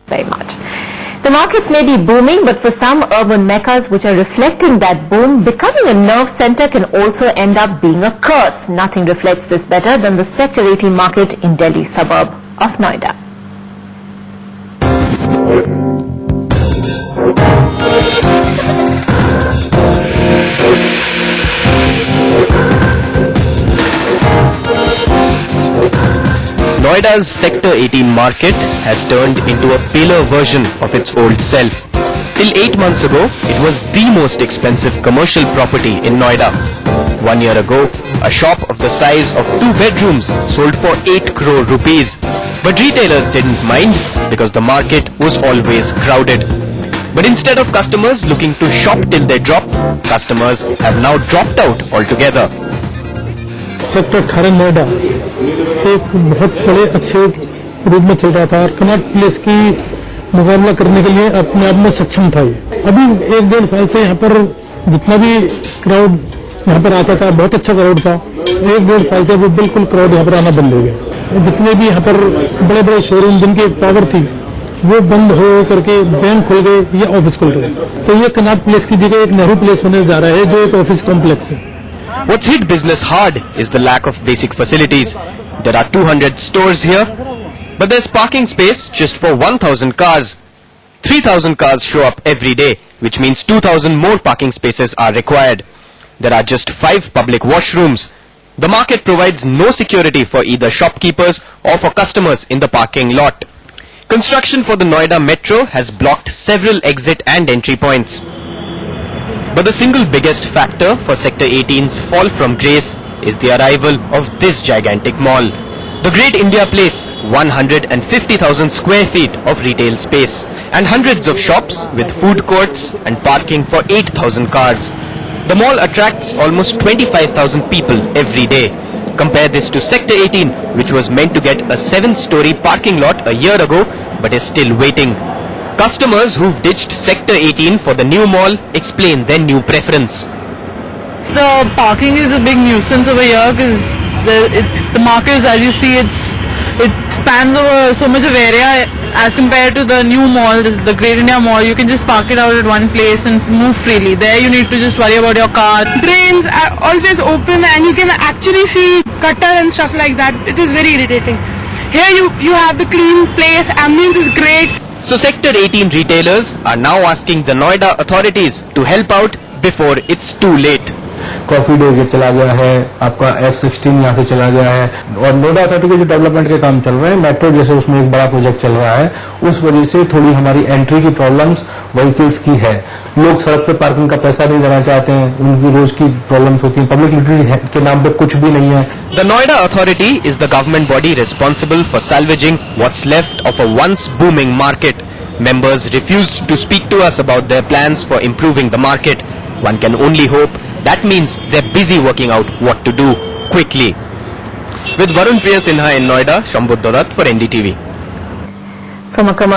very much. The markets may be booming, but for some urban meccas which are reflecting that boom, becoming a nerve center can also end up being a curse. Nothing reflects this better than the Sector 18 market in Delhi suburb of Noida. Noida's Sector 18 market has turned into a paler version of its old self. Till 8 months ago, it was the most expensive commercial property in Noida. 1 year ago, a shop of the size of 2 bedrooms sold for 8 crore rupees. But retailers didn't mind because the market was always crowded. But instead of customers looking to shop till they drop, customers have now dropped out altogether. Sector 18 Noida एक बहुत बड़े अच्छे रूप में चल रहा था और कनॉट प्लेस की मुकाबला करने के लिए अपने आप में सक्षम था। ये अभी 1-1.5 साल से यहाँ पर जितना भी क्राउड यहाँ पर आता था, बहुत अच्छा क्राउड था। 1-1.5 साल से वो बिल्कुल क्राउड यहाँ पर आना बंद हो गया। जितने भी यहाँ पर बड़े बड़े शोरूम जिनकी पावर थी वो बंद हो करके बैंक खुल गए या ऑफिस खुल गए। तो ये कनॉट प्लेस की जगह एक नेहरू प्लेस होने जा रहा है, जो एक ऑफिस कॉम्प्लेक्स है। What's hit business hard is the lack of basic facilities. There are 200 stores here, but there's parking space just for 1,000 cars. 3,000 cars show up every day, which means 2,000 more parking spaces are required. There are just 5 public washrooms. The market provides no security for either shopkeepers or for customers in the parking lot. Construction for the Noida Metro has blocked several exit and entry points. But the single biggest factor for Sector 18's fall from grace is the arrival of this gigantic mall. The Great India Place, 150,000 square feet of retail space and hundreds of shops with food courts and parking for 8,000 cars. The mall attracts almost 25,000 people every day. Compare this to Sector 18, which was meant to get a 7-story parking lot a year ago but is still waiting. Customers who've ditched Sector 18 for the new mall explain their new preference. The parking is a big nuisance over here because the market, as you see, it spans over so much of area as compared to the new mall, the Great India Mall. You can just park it out at one place and move freely. There you need to just worry about your car. Drains are always open and you can actually see gutter and stuff like that. It is very irritating. Here you have the clean place, ambience is great. So Sector 18 retailers are now asking the Noida authorities to help out before it's too late. Coffee day के चला गया है, आपका F16 यहाँ से चला गया है और नोएडा अथॉरिटी के जो डेवलपमेंट के काम चल रहे हैं, मेट्रो जैसे उसमें एक बड़ा प्रोजेक्ट चल रहा है, उस वजह से थोड़ी हमारी एंट्री की प्रॉब्लम्स व्हीकल्स की है। लोग सड़क पे पार्किंग का पैसा नहीं देना चाहते हैं, उनकी रोज की प्रॉब्लम्स होती हैं। पब्लिक यूटिलिटी के नाम पे कुछ भी नहीं है। The Noida Authority is the government body responsible for salvaging what's left of a once booming market. Members refused to speak to us about their plans for improving the market. One can only hope that means they're busy working out what to do quickly. With Varun Priya Sinha in Noida, Shambhu Dodat for NDTV. From a commercial